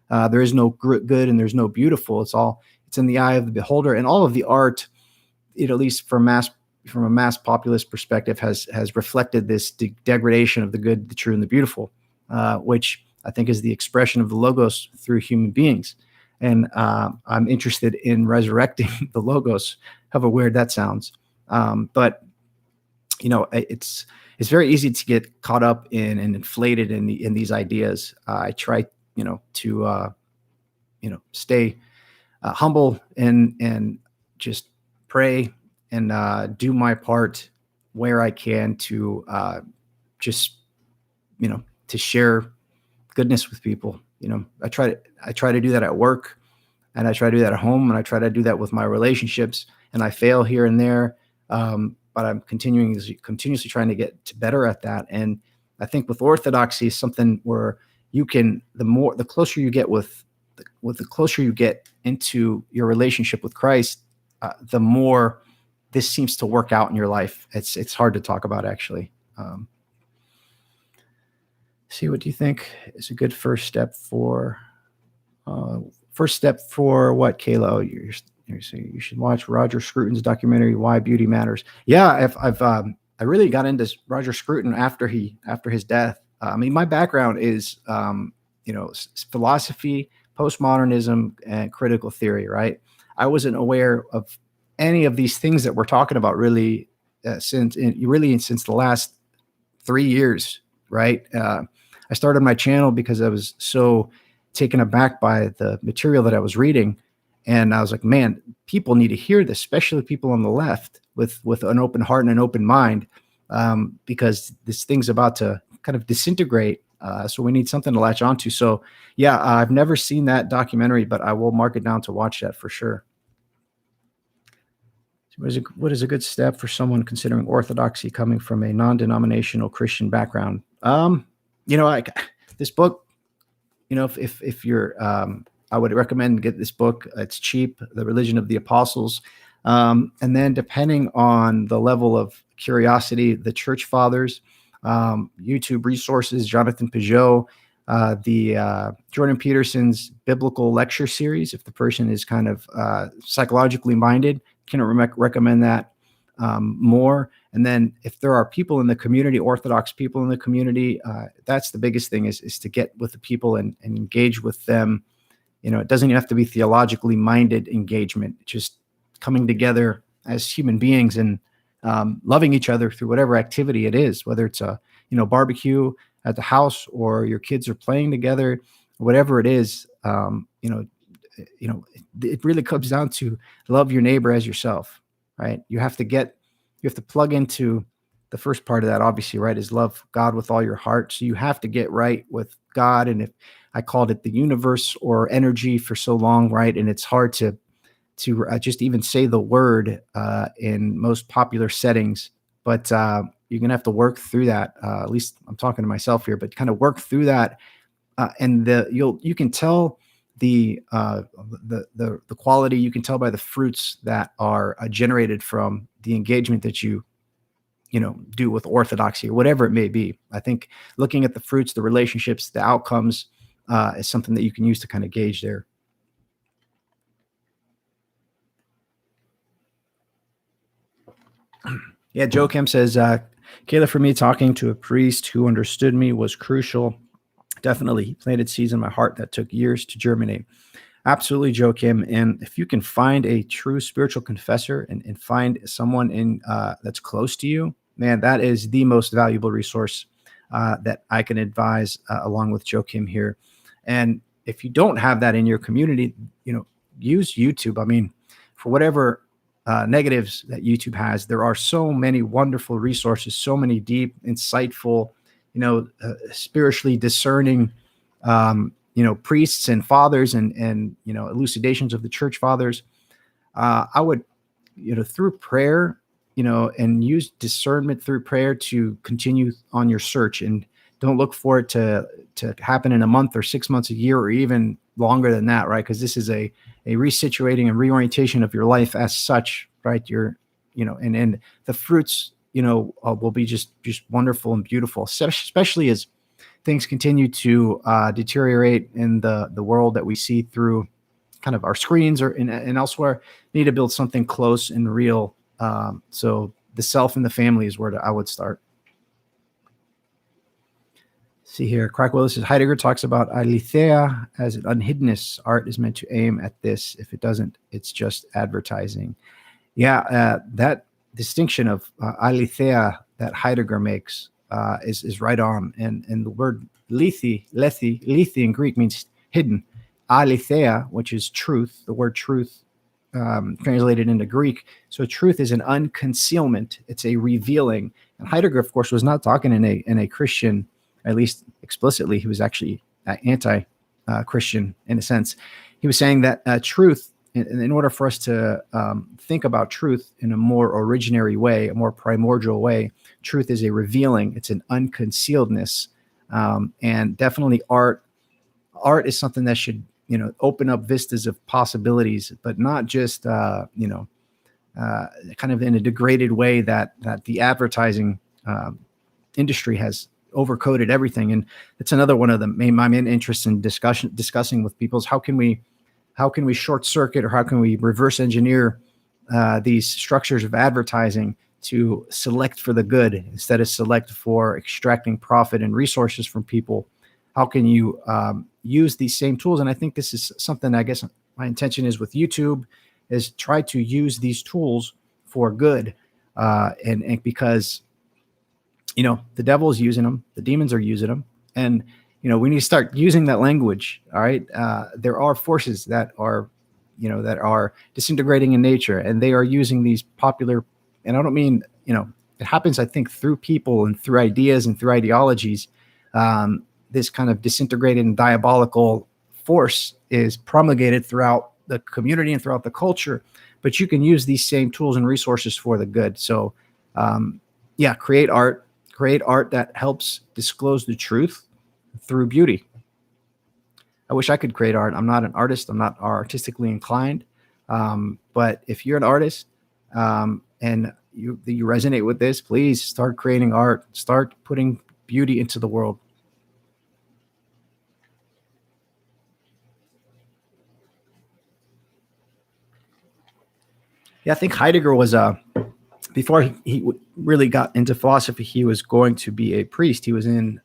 there is no good, and there's no beautiful. It's in the eye of the beholder, and all of the art, at least from a mass populist perspective, has reflected this degradation of the good, the true, and the beautiful, which I think is the expression of the logos through human beings. And I'm interested in resurrecting the logos, however weird that sounds. But it's very easy to get caught up in and inflated in these ideas. I try, to stay humble and just pray and do my part where I can to just, to share goodness with people. I try to do that at work, and I try to do that at home, and I try to do that with my relationships, and I fail here and there. But I'm continuously trying to get better at that. And I think with orthodoxy is something where the closer you get the closer you get into your relationship with Christ, the more this seems to work out in your life. It's hard to talk about, actually. See, what do you think is a good first step for what, Kayla? Oh, you're saying you should watch Roger Scruton's documentary, Why Beauty Matters. Yeah, I really got into Roger Scruton after his death. I mean, my background is philosophy, postmodernism, and critical theory. Right? I wasn't aware of any of these things that we're talking about really since the last 3 years. Right? I started my channel because I was so taken aback by the material that I was reading. And I was like, man, people need to hear this, especially people on the left with an open heart and an open mind, because this thing's about to kind of disintegrate. So we need something to latch onto. So yeah, I've never seen that documentary, but I will mark it down to watch that for sure. What is a good step for someone considering orthodoxy coming from a non-denominational Christian background? This book, if you're, I would recommend get this book. It's cheap, The Religion of the Apostles. And then depending on the level of curiosity, the Church Fathers, YouTube resources, Jonathan Peugeot, the Jordan Peterson's biblical lecture series, if the person is kind of psychologically minded, can recommend that more. And then if there are people in the community, Orthodox people in the community, that's the biggest thing is to get with the people and engage with them. It doesn't even have to be theologically minded engagement, just coming together as human beings and loving each other through whatever activity it is, whether it's a barbecue at the house or your kids are playing together, whatever it is. It really comes down to love your neighbor as yourself, right? You have to plug into the first part of that, obviously, right, is love God with all your heart. So you have to get right with God. And if I called it the universe or energy for so long, right? And it's hard to just even say the word in most popular settings, but you're going to have to work through that. At least I'm talking to myself here, but kind of work through that. And you can tell the quality you can tell by the fruits that are generated from the engagement that you do with orthodoxy or whatever it may be. I think looking at the fruits, the relationships, the outcomes is something that you can use to kind of gauge there. Yeah, Joe Kim says, Kayla, for me, talking to a priest who understood me was crucial. Definitely, he planted seeds in my heart that took years to germinate. Absolutely, Joe Kim. And if you can find a true spiritual confessor and find someone in that's close to you, man, that is the most valuable resource that I can advise along with Joe Kim here. And if you don't have that in your community, use YouTube. I mean, for whatever negatives that YouTube has, there are so many wonderful resources, so many deep, insightful, spiritually discerning, priests and fathers and elucidations of the church fathers. I would, through prayer, and use discernment through prayer to continue on your search, and don't look for it to happen in a month or 6 months, a year, or even longer than that, right? Because this is a resituating and reorientation of your life as such, right? And the fruits, will be just wonderful and beautiful, especially as things continue to deteriorate in the world that we see through kind of our screens or and elsewhere. Need to build something close and real. So the self and the family is where I would start. See here, Crackwell says Heidegger talks about aletheia as an unhiddenness. Art is meant to aim at this. If it doesn't, it's just advertising. Yeah, that distinction of aletheia that Heidegger makes is right on. And the word lethe in Greek means hidden. Aletheia, which is truth, the word truth translated into Greek. So truth is an unconcealment. It's a revealing. And Heidegger, of course, was not talking in a Christian, at least explicitly. He was actually anti-Christian in a sense. He was saying that truth, in order for us to think about truth in a more originary way, a more primordial way, truth is a revealing. It's an unconcealedness. And definitely art is something that should, open up vistas of possibilities, but not just, kind of in a degraded way that the advertising industry has overcoded everything. And it's another one of my main interests in discussing with people is how can we short circuit, or how can we reverse engineer these structures of advertising to select for the good instead of select for extracting profit and resources from people? How can you use these same tools? And I think this is something, I guess my intention is with YouTube, is try to use these tools for good. And because, the devil is using them, the demons are using them. And, we need to start using that language. All right. There are forces that are disintegrating in nature, and they are using these popular, and I don't mean, it happens, I think, through people and through ideas and through ideologies. This kind of disintegrated and diabolical force is promulgated throughout the community and throughout the culture, but you can use these same tools and resources for the good. So, create art that helps disclose the truth through beauty. I wish I could create art. I'm not an artist. I'm not artistically inclined. But if you're an artist and you resonate with this, please start creating art. Start putting beauty into the world. Yeah, I think Heidegger was before he really got into philosophy, he was going to be a priest. He was in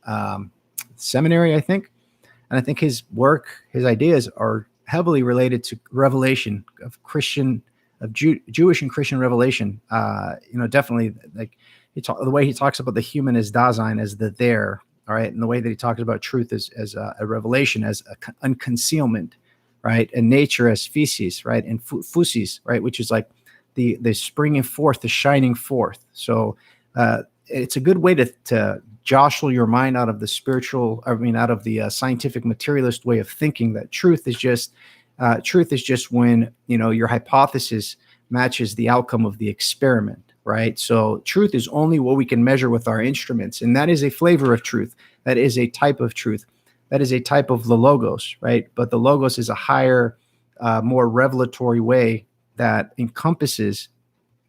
seminary, I think. And I think his work, his ideas are heavily related to revelation of Jewish and Christian revelation. Definitely like the way he talks about the human as Dasein, as the there, all right. And the way that he talks about truth as a revelation, as a unconcealment, right. And nature as physis, right. And physis, right. Which is like the springing forth, the shining forth. So it's a good way to jostle your mind out of the out of the scientific materialist way of thinking that truth is just when, your hypothesis matches the outcome of the experiment, right? So truth is only what we can measure with our instruments. And that is a flavor of truth. That is a type of truth. that is a type of the logos, right? But the logos is a higher, more revelatory way that encompasses,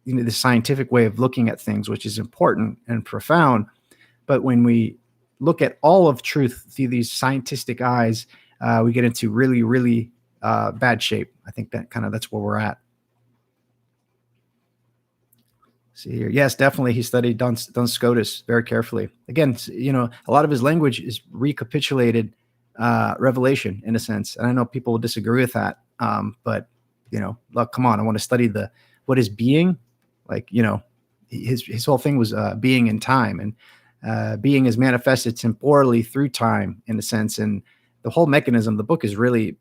the scientific way of looking at things, which is important and profound. But when we look at all of truth through these scientific eyes, we get into really, really bad shape. I think that's where we're at. See here. Yes, definitely. He studied Duns Scotus very carefully. Again, a lot of his language is recapitulated revelation in a sense. And I know people will disagree with that. But look, come on, I want to study what is being. Like, his whole thing was being in time, and being is manifested temporally through time in a sense. And the whole mechanism, the book is really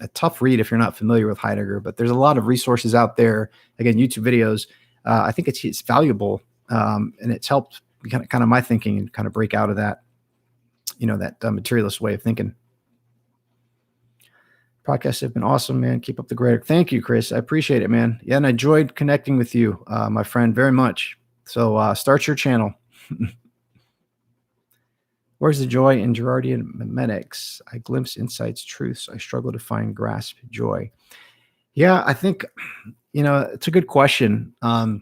a tough read if you're not familiar with Heidegger, but there's a lot of resources out there. Again, YouTube videos. I think it's valuable, and it's helped kind of my thinking and kind of break out of that, that materialist way of thinking. Podcasts have been awesome, man. Keep up the great work. Thank you, Chris. I appreciate it, man. Yeah, and I enjoyed connecting with you, my friend, very much. So start your channel. Where's the joy in Girardian memetics? I glimpse insights, truths. I struggle to find, grasp joy. Yeah, I think, it's a good question. I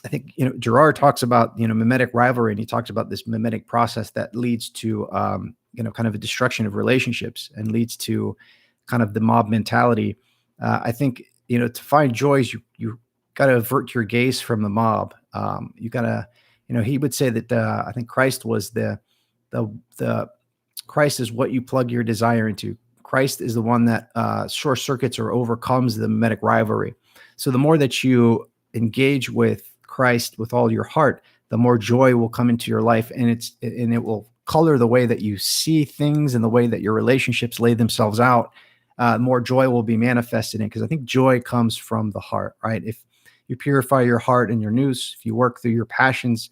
think, Girard talks about, mimetic rivalry, and he talks about this mimetic process that leads to, kind of a destruction of relationships and leads to kind of the mob mentality. I think, to find joys, you got to avert your gaze from the mob. You got to, he would say that I think Christ was the Christ is what you plug your desire into. Christ is the one that short circuits or overcomes the mimetic rivalry. So the more that you engage with Christ with all your heart, the more joy will come into your life, and it will color the way that you see things and the way that your relationships lay themselves out. More joy will be manifested in, because I think joy comes from the heart, right? If you purify your heart and your nous, if you work through your passions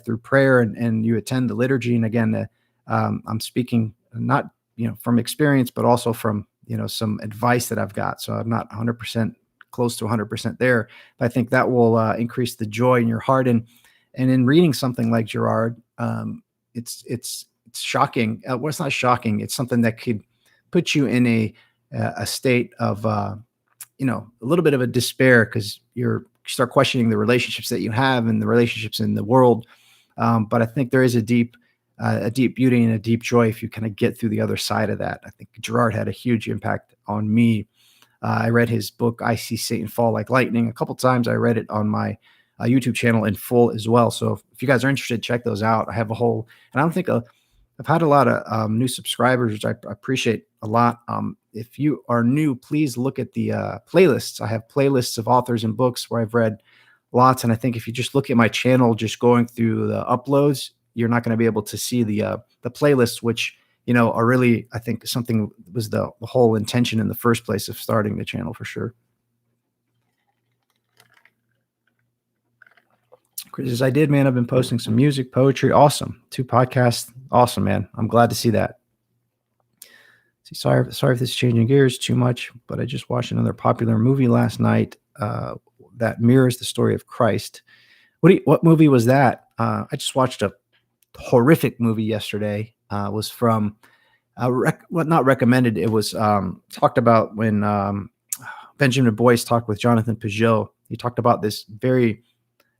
through prayer and you attend the liturgy, and again, I'm speaking not from experience, but also from some advice that I've got. So I'm not 100% close to 100% there, but I think that will increase the joy in your heart. And in reading something like Girard, it's shocking. Well, it's not shocking. It's something that could put you in a state of a little bit of a despair, because you start questioning the relationships that you have and the relationships in the world. But I think there is a deep beauty and a deep joy if you kind of get through the other side of that. I think Girard had a huge impact on me. I read his book, I See Satan Fall Like Lightning, a couple times. I read it on my YouTube channel in full as well. So if you guys are interested, check those out. I have a whole, and I don't think I've had a lot of new subscribers, which I appreciate a lot. If you are new, please look at the playlists. I have playlists of authors and books where I've read lots. And I think if you just look at my channel, just going through the uploads, you're not going to be able to see the playlists, which, are really, I think, something was the whole intention in the first place of starting the channel, for sure. Chris says, I did, man. I've been posting some music, poetry. Awesome. 2 podcasts. Awesome, man. I'm glad to see that. See, sorry if this is changing gears too much, but I just watched another popular movie last night that mirrors the story of Christ. What movie was that? I just watched a horrific movie yesterday. Was from not recommended. It was talked about when Benjamin Boyce talked with Jonathan Peugeot. He talked about this very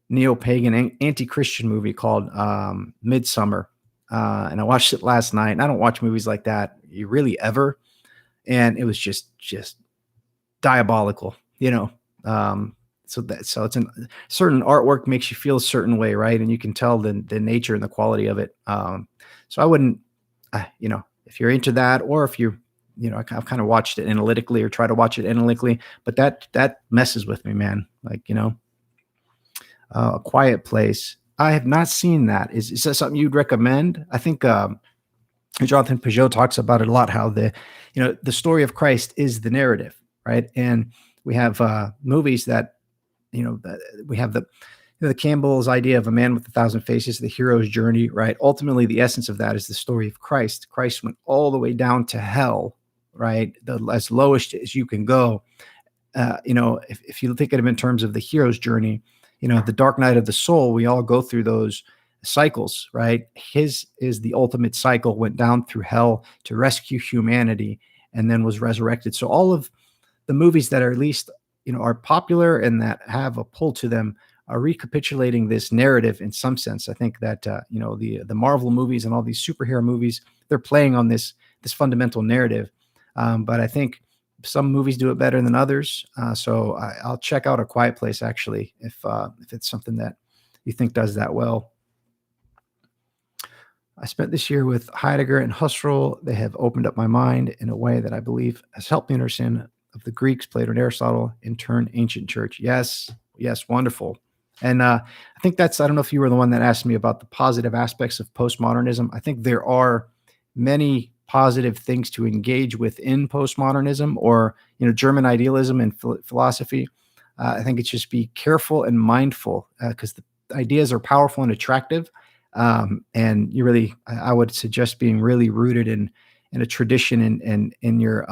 neo-pagan, anti-Christian movie called Midsummer. And I watched it last night. And I don't watch movies like that really ever. And it was just diabolical, So it's certain artwork makes you feel a certain way, right? And you can tell the nature and the quality of it. So I wouldn't, if you're into that, or if you're, I've kind of watched it analytically or try to watch it analytically, but that messes with me, man. Like, A Quiet Place. I have not seen that. Is that something you'd recommend? I think Jonathan Peugeot talks about it a lot, how the story of Christ is the narrative, right? And we have movies that, we have the Campbell's idea of A Man with 1,000 Faces, the hero's journey, right? Ultimately, the essence of that is the story of Christ. Christ went all the way down to hell, right? As lowest as you can go. If you think of it in terms of the hero's journey, the dark night of the soul, we all go through those cycles, right? His is the ultimate cycle, went down through hell to rescue humanity and then was resurrected. So all of the movies that are at least, are popular and that have a pull to them are recapitulating this narrative in some sense. I think that the Marvel movies and all these superhero movies, they're playing on this fundamental narrative. But I think some movies do it better than others. So I'll check out A Quiet Place actually if it's something that you think does that well. I spent this year with Heidegger and Husserl. They have opened up my mind in a way that I believe has helped me understand of the Greeks, Plato and Aristotle, in turn, ancient church. Yes, yes, wonderful. And I think I don't know if you were the one that asked me about the positive aspects of postmodernism. I think there are many positive things to engage with in postmodernism or, German idealism and philosophy. I think it's just be careful and mindful because the ideas are powerful and attractive. And I would suggest being really rooted in a tradition and in your,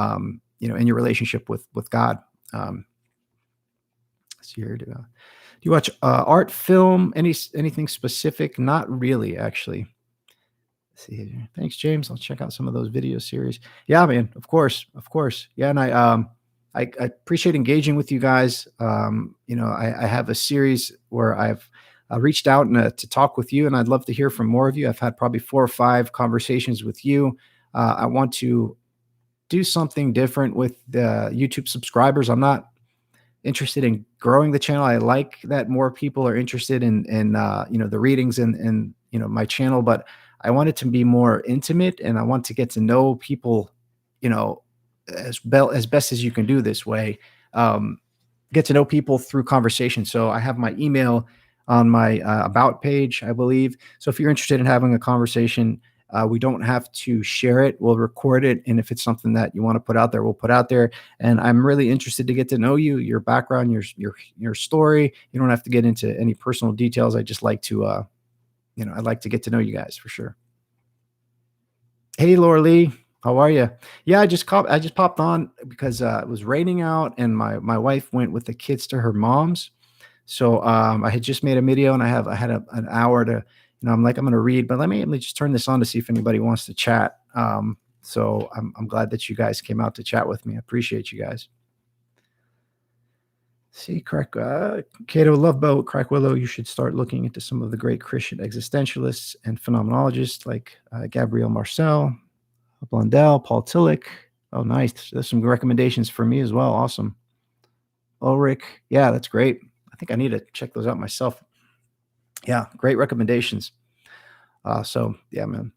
in your relationship with God. Let's see here. Do you watch art, film, anything specific? Not really, actually. Let's see here. Thanks, James. I'll check out some of those video series. Yeah, man. Of course. Yeah, and I appreciate engaging with you guys. I have a series where I've reached out to talk with you, and I'd love to hear from more of you. I've had probably 4 or 5 conversations with you. I want to do something different with the YouTube subscribers. I'm not interested in growing the channel. I like that more people are interested in the readings and my channel, but I want it to be more intimate, and I want to get to know people, as best as you can do this way. Get to know people through conversation. So I have my email on my about page, I believe. So if you're interested in having a conversation, we don't have to share it. We'll record it. And if it's something that you want to put out there, we'll put out there. And I'm really interested to get to know you, your background, your story. You don't have to get into any personal details. I just like to, I'd like to get to know you guys for sure. Hey, Laura Lee, how are you? Yeah, I just popped on because it was raining out and my wife went with the kids to her mom's. So I had just made a video and I had an hour to, I'm like, I'm going to read, but let me just turn this on to see if anybody wants to chat. So I'm glad that you guys came out to chat with me. I appreciate you guys. See, Cato Loveboat, Crack Willow, you should start looking into some of the great Christian existentialists and phenomenologists like Gabriel Marcel, Blondell, Paul Tillich. Oh, nice. There's some recommendations for me as well. Awesome. Ulrich. Yeah, that's great. I think I need to check those out myself. Yeah, great recommendations. So yeah, man.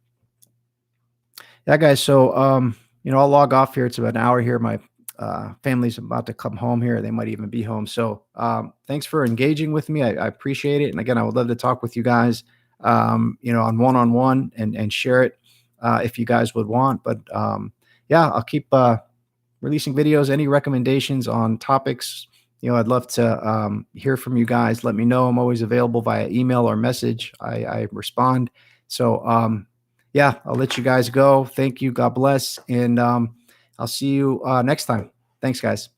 Yeah, guys. So I'll log off here. It's about an hour here. My family's about to come home here. They might even be home. So thanks for engaging with me. I appreciate it. And again, I would love to talk with you guys, on one-on-one and share it if you guys would want. But yeah, I'll keep releasing videos. Any recommendations on topics? I'd love to hear from you guys. Let me know. I'm always available via email or message. I respond. So yeah, I'll let you guys go. Thank you. God bless. And I'll see you next time. Thanks, guys.